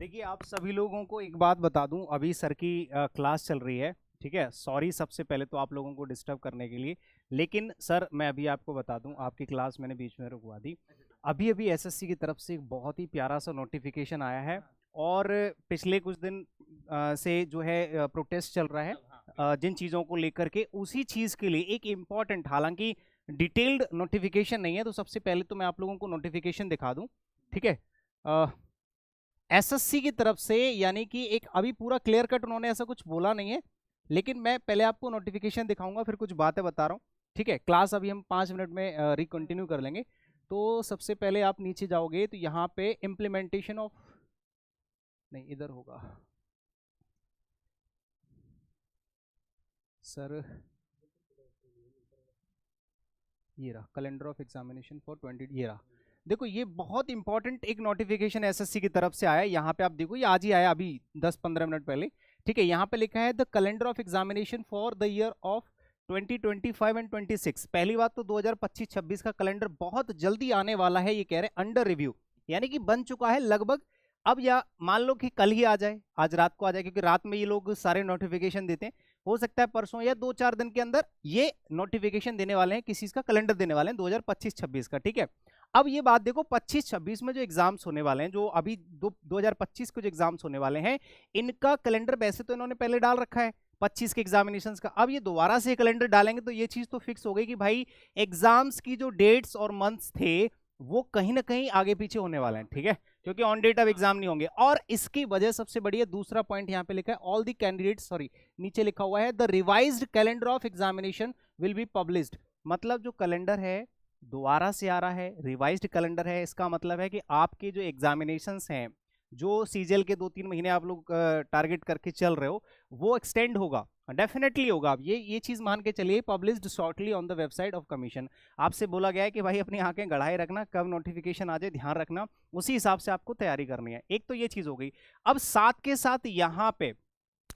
देखिए, आप सभी लोगों को एक बात बता दूं, अभी सर की क्लास चल रही है। ठीक है, सॉरी सबसे पहले तो आप लोगों को डिस्टर्ब करने के लिए। लेकिन सर, मैं अभी आपको बता दूं, आपकी क्लास मैंने बीच में रुकवा दी। अभी अभी एसएससी की तरफ से एक बहुत ही प्यारा सा नोटिफिकेशन आया है। और पिछले कुछ दिन से जो है प्रोटेस्ट चल रहा है जिन चीज़ों को लेकर के, उसी चीज़ के लिए एक इम्पॉर्टेंट, हालांकि डिटेल्ड नोटिफिकेशन नहीं है, तो सबसे पहले तो मैं आप लोगों को नोटिफिकेशन दिखा दूं। ठीक है, एसएससी की तरफ से, यानी कि एक अभी पूरा क्लियर कट उन्होंने ऐसा कुछ बोला नहीं है, लेकिन मैं पहले आपको नोटिफिकेशन दिखाऊंगा, फिर कुछ बातें बता रहा हूँ। ठीक है, क्लास अभी हम 5 मिनट में रिकंटिन्यू कर लेंगे। तो सबसे पहले आप नीचे जाओगे तो यहाँ पे इम्प्लीमेंटेशन ऑफ, नहीं इधर होगा सर, ये रहा कैलेंडर ऑफ एग्जामिनेशन फॉर 20, ये रहा। देखो, ये बहुत इंपॉर्टेंट एक नोटिफिकेशन एसएससी की तरफ से आया है। यहाँ पे आप देखो, ये आज ही आया, अभी 10-15 मिनट पहले। ठीक है, यहाँ पे लिखा है the calendar of examination for the year of 2025 and 26। पहली बात तो 2025-26 का कैलेंडर बहुत जल्दी आने वाला है, ये कह रहे हैं अंडर रिव्यू, यानी कि बन चुका है लगभग। अब या मान लो कि कल ही आ जाए, आज रात को आ जाए, क्योंकि रात में ये लोग सारे नोटिफिकेशन देते हैं। हो सकता है परसों या 2-4 दिन के अंदर ये नोटिफिकेशन देने वाले हैं, किसी का कैलेंडर देने वाले हैं 2025-26 का। ठीक है, अब ये बात देखो, 25-26 में जो एग्जाम्स होने वाले हैं, जो अभी 2025 के जो एग्जाम्स होने वाले हैं, इनका कैलेंडर वैसे तो इन्होंने पहले डाल रखा है 25 के एग्जामिनेशंस का। अब ये दोबारा से कैलेंडर डालेंगे तो ये चीज तो फिक्स हो गई कि भाई एग्जाम्स की जो डेट्स और मंथ्स थे वो कहीं ना कहीं आगे पीछे होने वाले हैं। ठीक है, क्योंकि ऑन डेट अब एग्जाम नहीं होंगे। और इसकी वजह सबसे बड़ी है, दूसरा पॉइंट यहाँ पे लिखा है, ऑल द कैंडिडेट्स, सॉरी नीचे लिखा हुआ है the revised calendar of examination will be published. मतलब जो कैलेंडर है दोबारा से आ रहा है, रिवाइज्ड कैलेंडर है, इसका मतलब है कि आपके जो एग्जामिनेशंस हैं, जो सीजीएल के 2-3 महीने आप लोग टारगेट करके चल रहे हो, वो एक्सटेंड होगा, डेफिनेटली होगा। आप ये चीज मान के चलिए, published shortly on the website of commission. आपसे बोला गया है कि भाई अपनी आंखें गड़ाए रखना, कब नोटिफिकेशन आ जाए ध्यान रखना, उसी हिसाब से आपको तैयारी करनी है। एक तो ये चीज हो गई। अब साथ के साथ यहाँ पे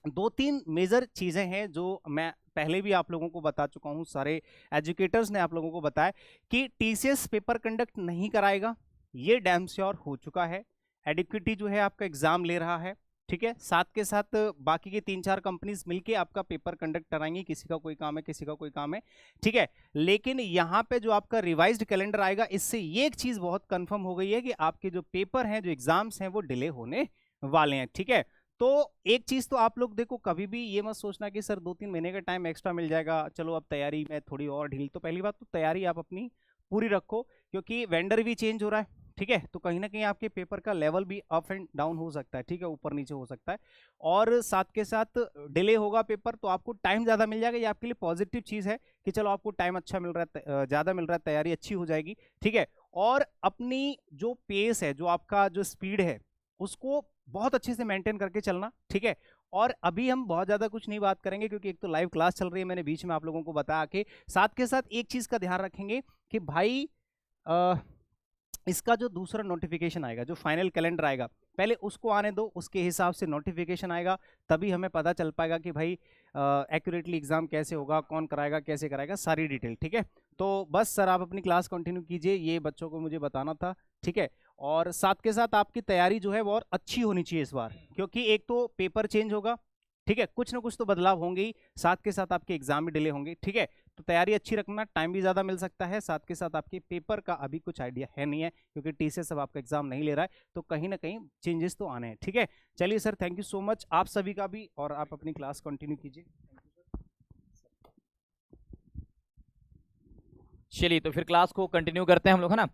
2-3 मेजर चीजें हैं जो मैं पहले भी आप लोगों को बता चुका हूं, सारे एजुकेटर्स ने आप लोगों को बताया कि टीसीएस पेपर कंडक्ट नहीं कराएगा, ये डैम श्योर हो चुका है। एडिक्विटी जो है आपका एग्जाम ले रहा है। ठीक है, साथ के साथ बाकी की 3-4 कंपनीज मिलके आपका पेपर कंडक्ट कराएंगी, किसी का कोई काम है, किसी का कोई काम है। ठीक है, लेकिन यहाँ पे जो आपका रिवाइज्ड कैलेंडर आएगा, इससे ये एक चीज बहुत कंफर्म हो गई है कि आपके जो पेपर हैं, जो एग्जाम्स हैं, वो डिले होने वाले हैं। ठीक है, तो एक चीज तो आप लोग देखो, कभी भी ये मत सोचना कि सर 2-3 महीने का टाइम एक्स्ट्रा मिल जाएगा, चलो अब तैयारी में थोड़ी और ढील। तो पहली बात तो तैयारी आप अपनी पूरी रखो, क्योंकि वेंडर भी चेंज हो रहा है। ठीक है, तो कहीं ना कहीं आपके पेपर का लेवल भी अप एंड डाउन हो सकता है। ठीक है, ऊपर नीचे हो सकता है, और साथ के साथ डिले होगा पेपर, तो आपको टाइम ज्यादा मिल जाएगा। ये आपके लिए पॉजिटिव चीज है कि चलो आपको टाइम अच्छा मिल रहा है, ज्यादा मिल रहा है, तैयारी अच्छी हो जाएगी। ठीक है, और अपनी जो पेस है, जो आपका जो स्पीड है, उसको बहुत अच्छे से मेंटेन करके चलना। ठीक है, और अभी हम बहुत ज्यादा कुछ नहीं बात करेंगे, क्योंकि एक तो लाइव क्लास चल रही है, मैंने बीच में आप लोगों को बताया कि साथ के साथ एक चीज का ध्यान रखेंगे कि भाई इसका जो दूसरा नोटिफिकेशन आएगा, जो फाइनल कैलेंडर आएगा, पहले उसको आने दो, उसके हिसाब से नोटिफिकेशन आएगा, तभी हमें पता चल पाएगा कि भाई एक्यूरेटली एग्जाम कैसे होगा, कौन कराएगा, कैसे कराएगा, सारी डिटेल। ठीक है, तो बस सर आप अपनी क्लास कंटिन्यू कीजिए, ये बच्चों को मुझे बताना था। ठीक है, और साथ के साथ आपकी तैयारी जो है वो और अच्छी होनी चाहिए इस बार, क्योंकि एक तो पेपर चेंज होगा। ठीक है, कुछ ना कुछ तो बदलाव होंगे ही, साथ के साथ आपके एग्जाम भी डिले होंगे। ठीक है, तो तैयारी अच्छी रखना, टाइम भी ज्यादा मिल सकता है। साथ के साथ आपके पेपर का अभी कुछ आइडिया है नहीं है, क्योंकि टीसीएस अब आपका एग्जाम नहीं ले रहा है, तो कहीं ना कहीं चेंजेस तो आने हैं। ठीक है, चलिए sir, thank you so much आप सभी का भी, और आप अपनी क्लास कंटिन्यू कीजिए। चलिए तो फिर क्लास को कंटिन्यू करते हैं हम लोग, है ना।